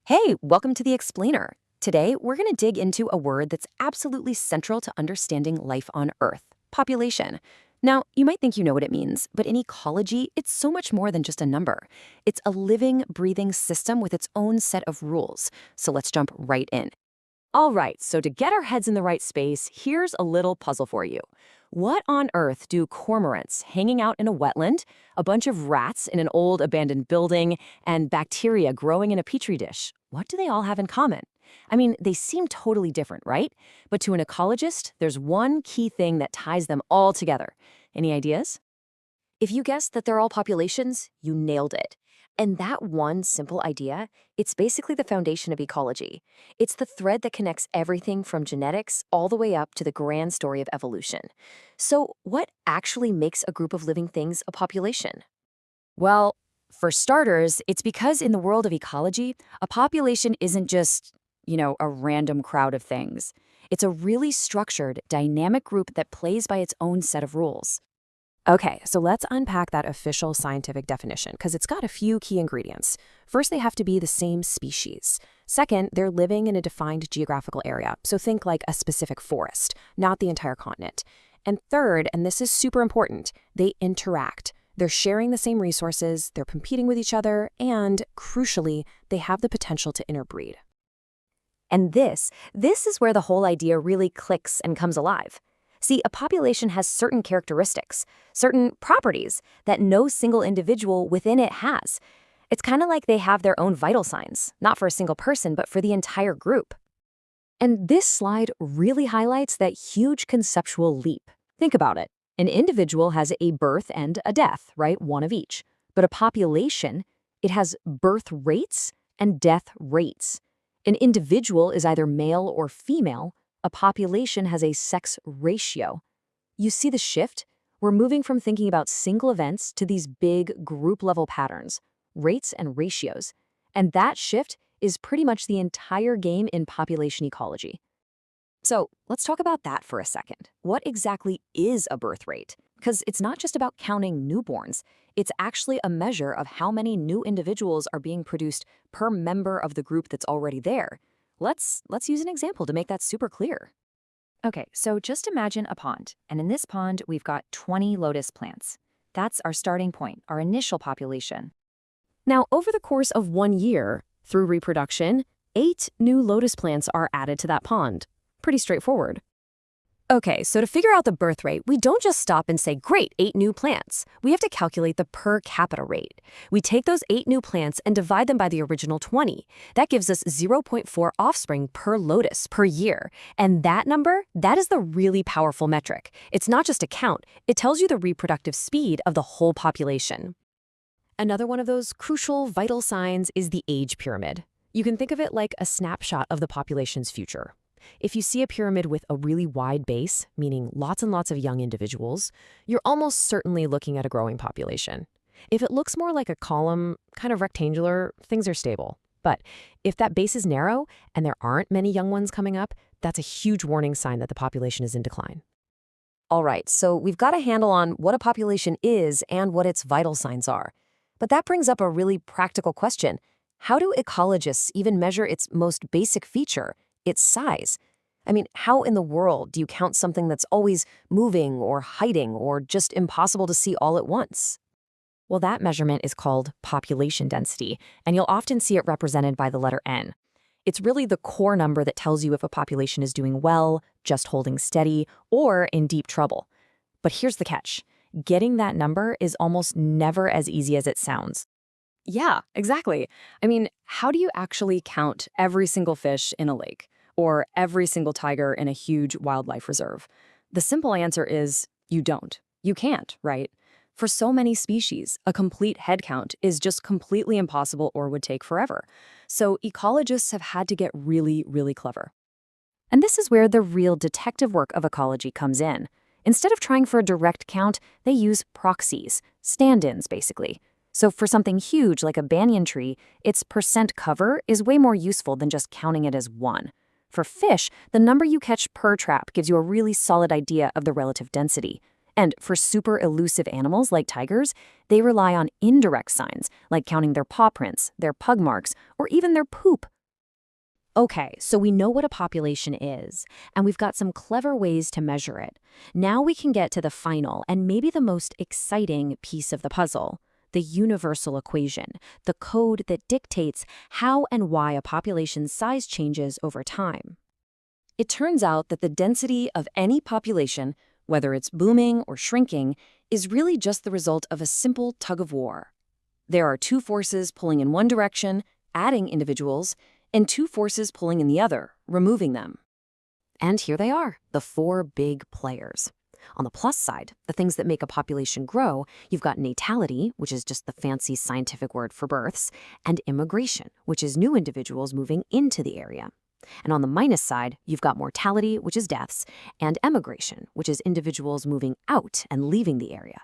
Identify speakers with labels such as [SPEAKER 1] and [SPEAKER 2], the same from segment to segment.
[SPEAKER 1] Hey, welcome to the Explainer. Today, we're going to dig into a word that's absolutely central to understanding life on Earth: population. Now, you might think you know what it means, but in ecology, it's so much more than just a number. It's a living, breathing system with its own set of rules. So let's jump right in. All right, so to get our heads in the right space, here's a little puzzle for you. What on earth do cormorants hanging out in a wetland, a bunch of rats in an old abandoned building, and bacteria growing in a petri dish, what do they all have in common? I mean, they seem totally different, right? But to an ecologist, there's one key thing that ties them all together. Any ideas? If you guessed that they're all populations, you nailed it. And that one simple idea, it's basically the foundation of ecology. It's the thread that connects everything from genetics all the way up to the grand story of evolution. So, what actually makes a group of living things a population? Well, for starters, it's because in the world of ecology, a population isn't just a random crowd of things. It's a really structured, dynamic group that plays by its own set of rules. Okay, so let's unpack that official scientific definition because it's got a few key ingredients. First, they have to be the same species. Second, they're living in a defined geographical area, so think like a specific forest, not the entire continent. And third, and this is super important, they interact. They're sharing the same resources, they're competing with each other, and crucially, they have the potential to interbreed. And this is where the whole idea really clicks and comes alive. See, a population has certain characteristics, certain properties that no single individual within it has. It's kind of like they have their own vital signs, not for a single person, but for the entire group. And this slide really highlights that huge conceptual leap. Think about it. An individual has a birth and a death, right? One of each. But a population, it has birth rates and death rates. An individual is either male or female. A population has a sex ratio. You see the shift? We're moving from thinking about single events to these big group-level patterns, rates and ratios. And that shift is pretty much the entire game in population ecology. So let's talk about that for a second. What exactly is a birth rate? Because it's not just about counting newborns. It's actually a measure of how many new individuals are being produced per member of the group that's already there. Let's use an example to make that super clear. Okay, so just imagine a pond, and in this pond, we've got 20 lotus plants. That's our starting point, our initial population. Now, over the course of 1 year, through reproduction, 8 new lotus plants are added to that pond. Pretty straightforward. Okay, so to figure out the birth rate, we don't just stop and say, great, 8 new plants. We have to calculate the per capita rate. We take those 8 new plants and divide them by the original 20. That gives us 0.4 offspring per lotus per year. And that number, that is the really powerful metric. It's not just a count, it tells you the reproductive speed of the whole population. Another one of those crucial vital signs is the age pyramid. You can think of it like a snapshot of the population's future. If you see a pyramid with a really wide base, meaning lots and lots of young individuals, you're almost certainly looking at a growing population. If it looks more like a column, kind of rectangular, things are stable. But if that base is narrow and there aren't many young ones coming up, that's a huge warning sign that the population is in decline. All right, so we've got a handle on what a population is and what its vital signs are. But that brings up a really practical question. How do ecologists even measure its most basic feature, its size? I mean, how in the world do you count something that's always moving or hiding or just impossible to see all at once? Well, that measurement is called population density, and you'll often see it represented by the letter N. It's really the core number that tells you if a population is doing well, just holding steady, or in deep trouble. But here's the catch. Getting that number is almost never as easy as it sounds. Yeah, exactly. I mean, how do you actually count every single fish in a lake or every single tiger in a huge wildlife reserve? The simple answer is you don't. You can't, right? For so many species, a complete head count is just completely impossible or would take forever. So ecologists have had to get really, really clever. And this is where the real detective work of ecology comes in. Instead of trying for a direct count, they use proxies, stand-ins basically. So for something huge like a banyan tree, its percent cover is way more useful than just counting it as 1. For fish, the number you catch per trap gives you a really solid idea of the relative density. And for super elusive animals like tigers, they rely on indirect signs, like counting their paw prints, their pug marks, or even their poop, Okay, so we know what a population is, and we've got some clever ways to measure it. Now we can get to the final and maybe the most exciting piece of the puzzle, the universal equation, the code that dictates how and why a population's size changes over time. It turns out that the density of any population, whether it's booming or shrinking, is really just the result of a simple tug of war. There are two forces pulling in one direction, adding individuals, and two forces pulling in the other, removing them. And here they are, the four big players. On the plus side, the things that make a population grow, you've got natality, which is just the fancy scientific word for births, and immigration, which is new individuals moving into the area. And on the minus side, you've got mortality, which is deaths, and emigration, which is individuals moving out and leaving the area.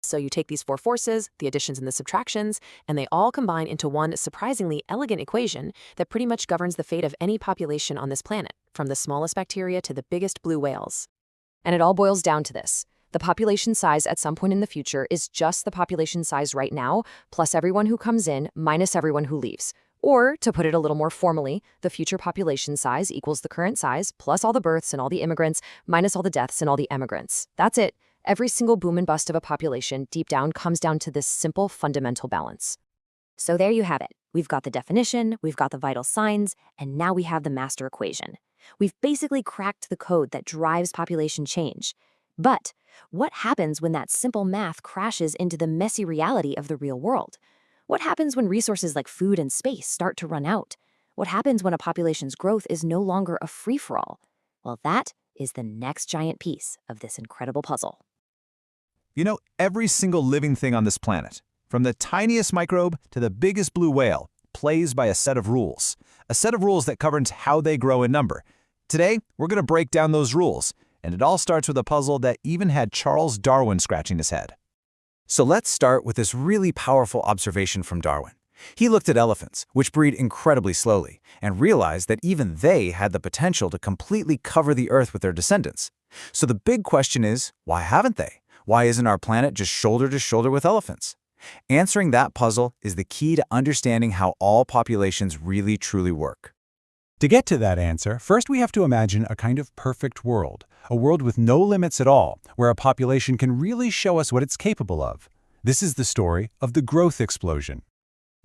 [SPEAKER 1] So you take these four forces, the additions and the subtractions, and they all combine into one surprisingly elegant equation that pretty much governs the fate of any population on this planet, from the smallest bacteria to the biggest blue whales. And it all boils down to this. The population size at some point in the future is just the population size right now, plus everyone who comes in, minus everyone who leaves. Or, to put it a little more formally, the future population size equals the current size, plus all the births and all the immigrants, minus all the deaths and all the emigrants. That's it. Every single boom and bust of a population, deep down, comes down to this simple fundamental balance. So there you have it. We've got the definition, we've got the vital signs, and now we have the master equation. We've basically cracked the code that drives population change. But what happens when that simple math crashes into the messy reality of the real world? What happens when resources like food and space start to run out? What happens when a population's growth is no longer a free-for-all? Well, that is the next giant piece of this incredible puzzle.
[SPEAKER 2] You know, every single living thing on this planet, from the tiniest microbe to the biggest blue whale, plays by a set of rules that governs how they grow in number. Today, we're going to break down those rules, and it all starts with a puzzle that even had Charles Darwin scratching his head. So let's start with this really powerful observation from Darwin. He looked at elephants, which breed incredibly slowly, and realized that even they had the potential to completely cover the Earth with their descendants. So the big question is, why haven't they? Why isn't our planet just shoulder to shoulder with elephants? Answering that puzzle is the key to understanding how all populations really truly work.
[SPEAKER 3] To get to that answer, first we have to imagine a kind of perfect world, a world with no limits at all, where a population can really show us what it's capable of. This is the story of the growth explosion.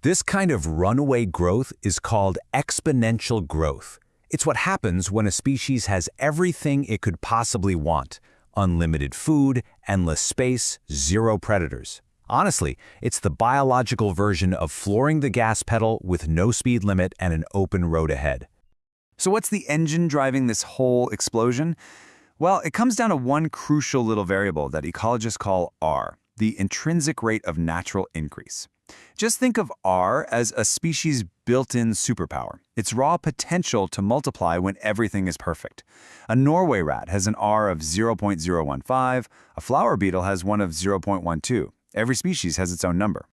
[SPEAKER 2] This kind of runaway growth is called exponential growth. It's what happens when a species has everything it could possibly want. Unlimited food, endless space, zero predators. Honestly, it's the biological version of flooring the gas pedal with no speed limit and an open road ahead. So what's the engine driving this whole explosion? Well, it comes down to one crucial little variable that ecologists call R, the intrinsic rate of natural increase. Just think of R as a species' built-in superpower, its raw potential to multiply when everything is perfect. A Norway rat has an R of 0.015, a flower beetle has one of 0.12. Every species has its own number.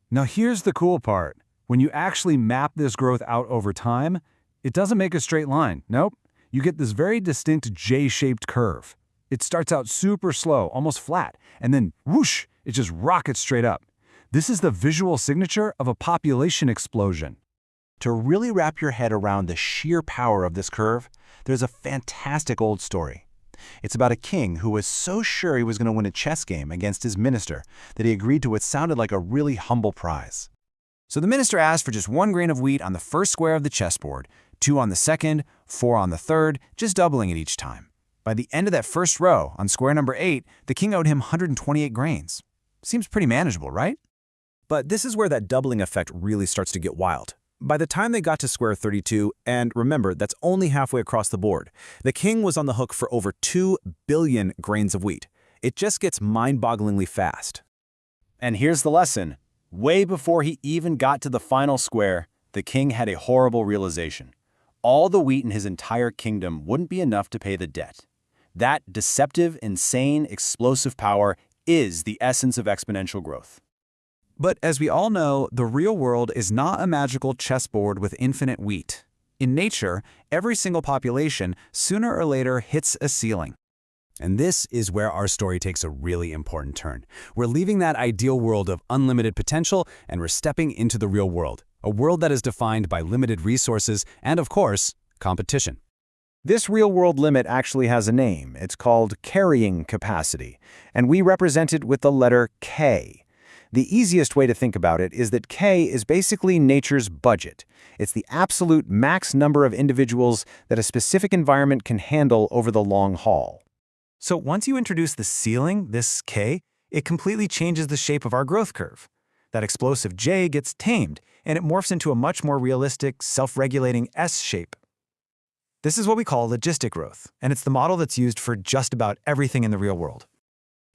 [SPEAKER 3] Now here's the cool part. When you actually map this growth out over time, it doesn't make a straight line. Nope. You get this very distinct J-shaped curve. It starts out super slow, almost flat, and then whoosh, it just rockets straight up. This is the visual signature of a population explosion. To really wrap your head around the sheer power of this curve, there's a fantastic old story. It's about a king who was so sure he was going to win a chess game against his minister that he agreed to what sounded like a really humble prize.
[SPEAKER 2] So the minister asked for just 1 grain of wheat on the first square of the chessboard, 2 on the second, 4 on the third, just doubling it each time. By the end of that first row, on square number 8, the king owed him 128 grains. Seems pretty manageable, right? But this is where that doubling effect really starts to get wild. By the time they got to square 32, and remember, that's only halfway across the board, the king was on the hook for over 2 billion grains of wheat. It just gets mind-bogglingly fast. And here's the lesson. Way before he even got to the final square, the king had a horrible realization. All the wheat in his entire kingdom wouldn't be enough to pay the debt. That deceptive, insane, explosive power is the essence of exponential growth. But as we all know, the real world is not a magical chessboard with infinite wheat. In nature, every single population sooner or later hits a ceiling. And this is where our story takes a really important turn. We're leaving that ideal world of unlimited potential and we're stepping into the real world,
[SPEAKER 4] a world that is defined by limited resources and, of course, competition.
[SPEAKER 2] This real-world limit actually has a name. It's called carrying capacity, and we represent it with the letter K. The easiest way to think about it is that K is basically nature's budget. It's the absolute max number of individuals that a specific environment can handle over the long haul.
[SPEAKER 5] So once you introduce the ceiling, this K, it completely changes the shape of our growth curve. That explosive J gets tamed, and it morphs into a much more realistic, self-regulating S shape. This is what we call logistic growth, and it's the model that's used for just about everything in the real world.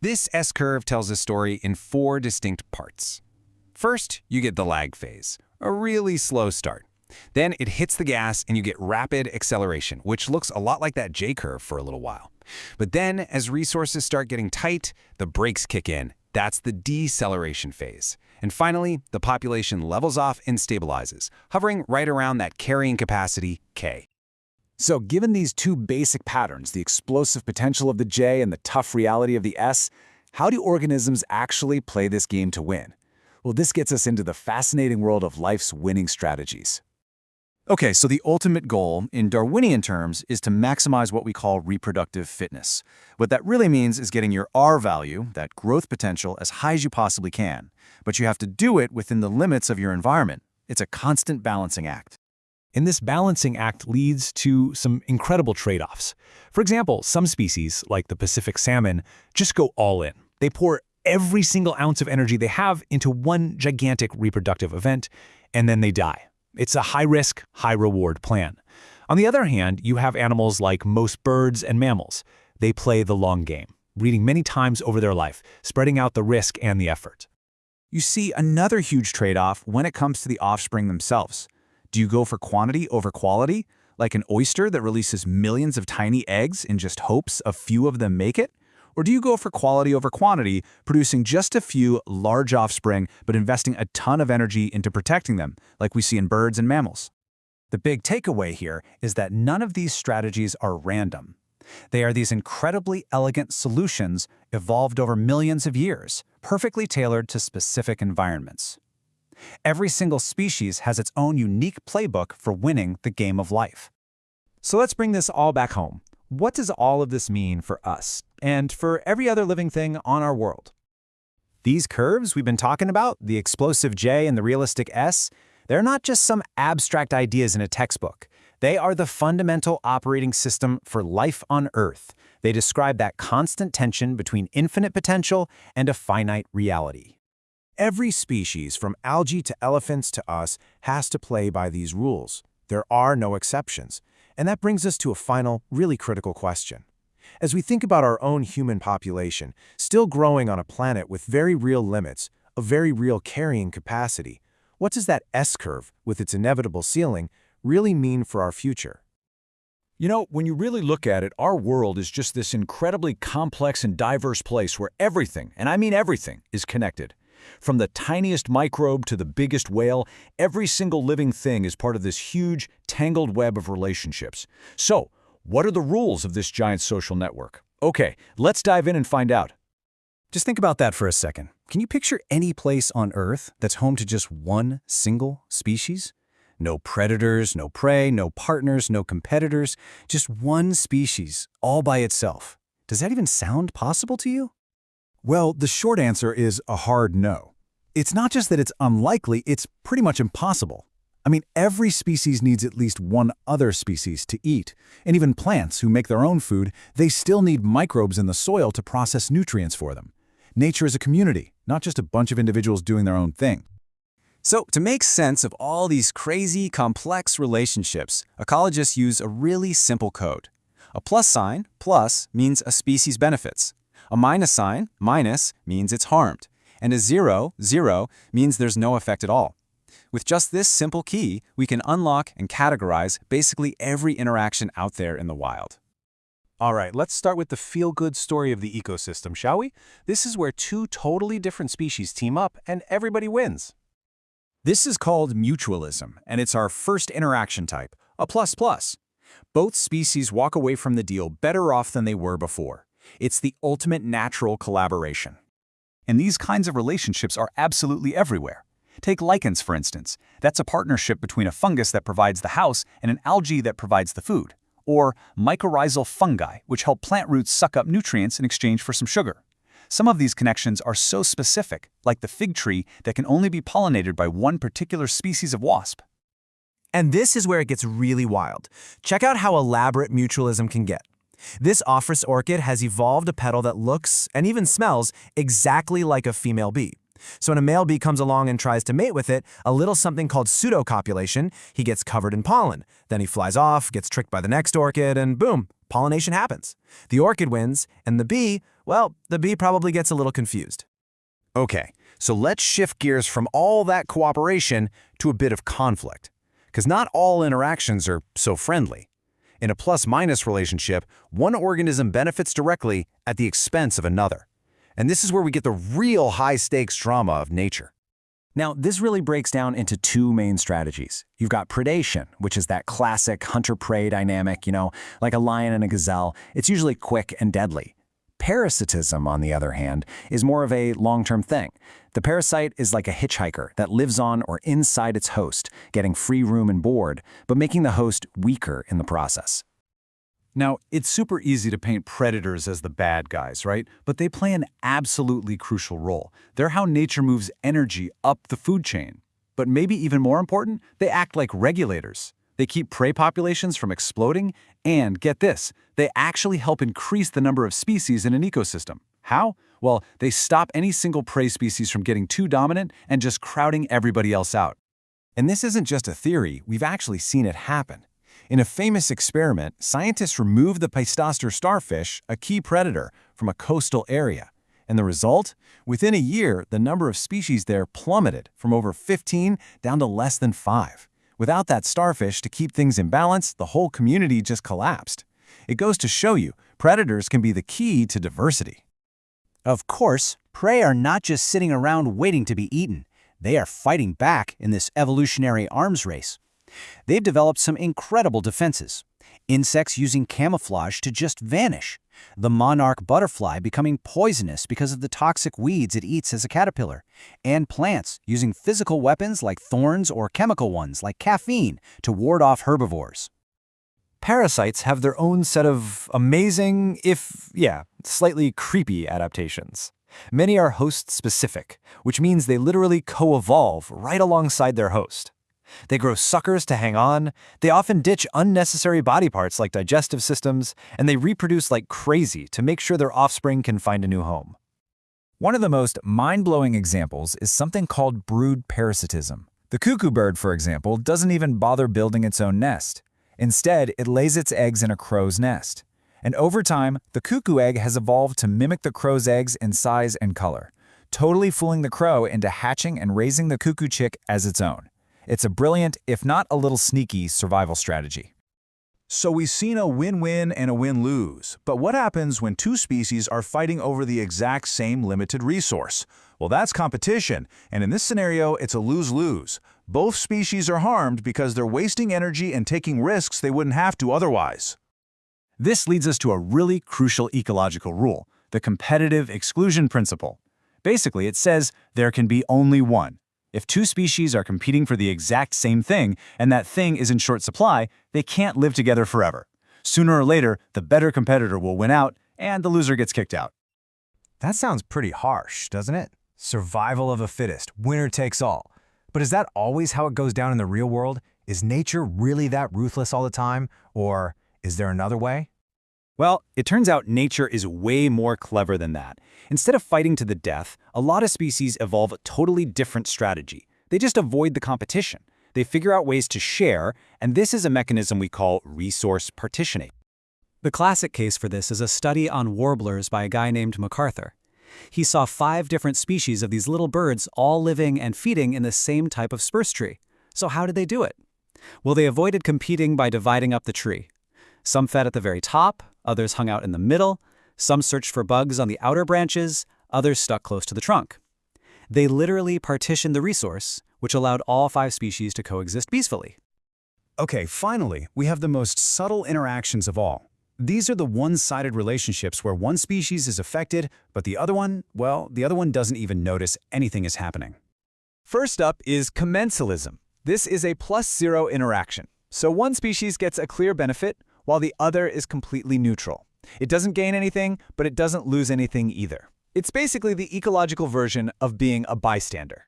[SPEAKER 4] This S-curve tells a story in 4 distinct parts. First, you get the lag phase, a really slow start. Then it hits the gas and you get rapid acceleration, which looks a lot like that J-curve for a little while. But then, as resources start getting tight, the brakes kick in. That's the deceleration phase. And finally, the population levels off and stabilizes, hovering right around that carrying capacity, K.
[SPEAKER 3] So given these 2 basic patterns, the explosive potential of the J and the tough reality of the S, how do organisms actually play this game to win? Well, this gets us into the fascinating world of life's winning strategies.
[SPEAKER 2] Okay, so the ultimate goal, in Darwinian terms, is to maximize what we call reproductive fitness. What that really means is getting your R value, that growth potential, as high as you possibly can. But you have to do it within the limits of your environment. It's a constant balancing act.
[SPEAKER 6] And this balancing act leads to some incredible trade-offs. For example, some species, like the Pacific salmon, just go all in. They pour every single ounce of energy they have into one gigantic reproductive event, and then they die. It's a high-risk, high-reward plan. On the other hand, you have animals like most birds and mammals. They play the long game, breeding many times over their life, spreading out the risk and the effort.
[SPEAKER 2] You see another huge trade-off when it comes to the offspring themselves. Do you go for quantity over quality, like an oyster that releases millions of tiny eggs in just hopes a few of them make it? Or do you go for quality over quantity, producing just a few large offspring but investing a ton of energy into protecting them, like we see in birds and mammals? The big takeaway here is that none of these strategies are random. They are these incredibly elegant solutions evolved over millions of years, perfectly tailored to specific environments. Every single species has its own unique playbook for winning the game of life.
[SPEAKER 6] So let's bring this all back home. What does all of this mean for us and for every other living thing on our world?
[SPEAKER 2] These curves we've been talking about, the explosive J and the realistic S, they're not just some abstract ideas in a textbook. They are the fundamental operating system for life on Earth. They describe that constant tension between infinite potential and a finite reality. Every species, from algae to elephants to us, has to play by these rules. There are no exceptions. And that brings us to a final, really critical question. As we think about our own human population, still growing on a planet with very real limits, a very real carrying capacity, what does that S-curve, with its inevitable ceiling, really mean for our future?
[SPEAKER 3] You know, when you really look at it, our world is just this incredibly complex and diverse place where everything, and I mean everything, is connected. From the tiniest microbe to the biggest whale, every single living thing is part of this huge, tangled web of relationships. So, what are the rules of this giant social network? Okay, let's dive in and find out.
[SPEAKER 2] Just think about that for a second. Can you picture any place on Earth that's home to just one single species? No predators, no prey, no partners, no competitors, just one species, all by itself. Does that even sound possible to you?
[SPEAKER 3] Well, the short answer is a hard no. It's not just that it's unlikely, it's pretty much impossible. I mean, every species needs at least one other species to eat. And even plants who make their own food, they still need microbes in the soil to process nutrients for them. Nature is a community, not just a bunch of individuals doing their own thing.
[SPEAKER 2] So, to make sense of all these crazy, complex relationships, ecologists use a really simple code. A plus sign, plus, means a species benefits. A minus sign, minus, means it's harmed. And a zero, zero, means there's no effect at all. With just this simple key, we can unlock and categorize basically every interaction out there in the wild.
[SPEAKER 5] All right, let's start with the feel-good story of the ecosystem, shall we? This is where 2 totally different species team up and everybody wins.
[SPEAKER 2] This is called mutualism, and it's our first interaction type, a plus-plus. Both species walk away from the deal better off than they were before. It's the ultimate natural collaboration.
[SPEAKER 3] And these kinds of relationships are absolutely everywhere.
[SPEAKER 7] Take lichens, for instance. That's a partnership between a fungus that provides the house and an algae that provides the food. Or mycorrhizal fungi, which help plant roots suck up nutrients in exchange for some sugar. Some of these connections are so specific, like the fig tree that can only be pollinated by one particular species of wasp.
[SPEAKER 5] And this is where it gets really wild. Check out how elaborate mutualism can get. This Ophrys orchid has evolved a petal that looks, and even smells, exactly like a female bee. So when a male bee comes along and tries to mate with it, a little something called pseudocopulation, he gets covered in pollen. Then he flies off, gets tricked by the next orchid, and boom, pollination happens. The orchid wins, and the bee, well, the bee probably gets a little confused.
[SPEAKER 2] Okay, so let's shift gears from all that cooperation to a bit of conflict. Because not all interactions are so friendly. In a plus-minus relationship, one organism benefits directly at the expense of another. And this is where we get the real high-stakes drama of nature.
[SPEAKER 7] Now, this really breaks down into two main strategies. You've got predation, which is that classic hunter-prey dynamic, like a lion and a gazelle. It's usually quick and deadly. Parasitism, on the other hand, is more of a long-term thing. The parasite is like a hitchhiker that lives on or inside its host, getting free room and board, but making the host weaker in the process.
[SPEAKER 3] Now, it's super easy to paint predators as the bad guys, right? But they play an absolutely crucial role. They're how nature moves energy up the food chain. But maybe even more important, they act like regulators. They keep prey populations from exploding, and get this, they actually help increase the number of species in an ecosystem. How? Well, they stop any single prey species from getting too dominant and just crowding everybody else out.
[SPEAKER 2] And this isn't just a theory, we've actually seen it happen. In a famous experiment, scientists removed the Peistoster starfish, a key predator, from a coastal area. And the result? Within a year, the number of species there plummeted from over 15 down to less than 5. Without that starfish to keep things in balance, the whole community just collapsed. It goes to show you, predators can be the key to diversity.
[SPEAKER 8] Of course, prey are not just sitting around waiting to be eaten. They are fighting back in this evolutionary arms race. They've developed some incredible defenses. Insects using camouflage to just vanish. The monarch butterfly becoming poisonous because of the toxic weeds it eats as a caterpillar. And plants using physical weapons like thorns or chemical ones like caffeine to ward off herbivores.
[SPEAKER 5] Parasites have their own set of amazing, slightly creepy adaptations. Many are host-specific, which means they literally co-evolve right alongside their host. They grow suckers to hang on, they often ditch unnecessary body parts like digestive systems, and they reproduce like crazy to make sure their offspring can find a new home.
[SPEAKER 7] One of the most mind-blowing examples is something called brood parasitism. The cuckoo bird, for example, doesn't even bother building its own nest. Instead, it lays its eggs in a crow's nest. And over time, the cuckoo egg has evolved to mimic the crow's eggs in size and color, totally fooling the crow into hatching and raising the cuckoo chick as its own. It's a brilliant, if not a little sneaky, survival strategy.
[SPEAKER 9] So we've seen a win-win and a win-lose. But what happens when two species are fighting over the exact same limited resource? Well, that's competition, and in this scenario, it's a lose-lose. Both species are harmed because they're wasting energy and taking risks they wouldn't have to otherwise.
[SPEAKER 3] This leads us to a really crucial ecological rule, the competitive exclusion principle. Basically, it says there can be only one. If two species are competing for the exact same thing, and that thing is in short supply, they can't live together forever. Sooner or later, the better competitor will win out, and the loser gets kicked out.
[SPEAKER 5] That sounds pretty harsh, doesn't it? Survival of the fittest, winner takes all. But is that always how it goes down in the real world? Is nature really that ruthless all the time? Or is there another way?
[SPEAKER 3] Well, it turns out nature is way more clever than that. Instead of fighting to the death, a lot of species evolve a totally different strategy. They just avoid the competition. They figure out ways to share, and this is a mechanism we call resource partitioning.
[SPEAKER 10] The classic case for this is a study on warblers by a guy named MacArthur. He saw 5 different species of these little birds all living and feeding in the same type of spruce tree. So how did they do it? Well, they avoided competing by dividing up the tree. Some fed at the very top, others hung out in the middle, some searched for bugs on the outer branches, others stuck close to the trunk. They literally partitioned the resource, which allowed all 5 species to coexist peacefully.
[SPEAKER 9] Okay, finally, we have the most subtle interactions of all. These are the one-sided relationships where one species is affected, but the other one doesn't even notice anything is happening.
[SPEAKER 6] First up is commensalism. This is a +0 interaction. So one species gets a clear benefit, while the other is completely neutral. It doesn't gain anything, but it doesn't lose anything either. It's basically the ecological version of being a bystander.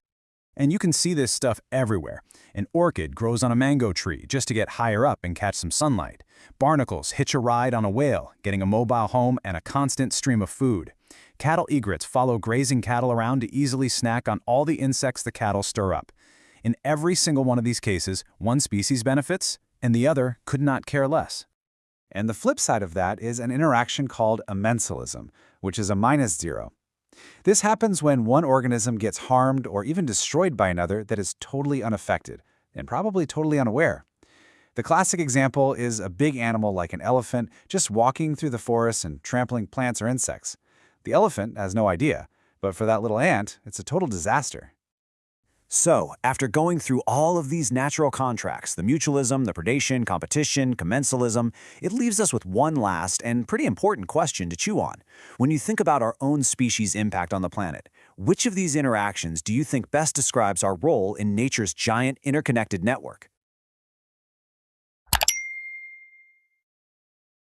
[SPEAKER 2] And you can see this stuff everywhere. An orchid grows on a mango tree just to get higher up and catch some sunlight. Barnacles hitch a ride on a whale, getting a mobile home and a constant stream of food. Cattle egrets follow grazing cattle around to easily snack on all the insects the cattle stir up. In every single one of these cases, one species benefits, and the other could not care less.
[SPEAKER 3] And the flip side of that is an interaction called amensalism, which is a -0. This happens when one organism gets harmed or even destroyed by another that is totally unaffected, and probably totally unaware. The classic example is a big animal like an elephant just walking through the forest and trampling plants or insects. The elephant has no idea, but for that little ant, it's a total disaster.
[SPEAKER 8] So, after going through all of these natural contracts, the mutualism, the predation, competition, commensalism, it leaves us with one last and pretty important question to chew on. When you think about our own species' impact on the planet, which of these interactions do you think best describes our role in nature's giant interconnected network?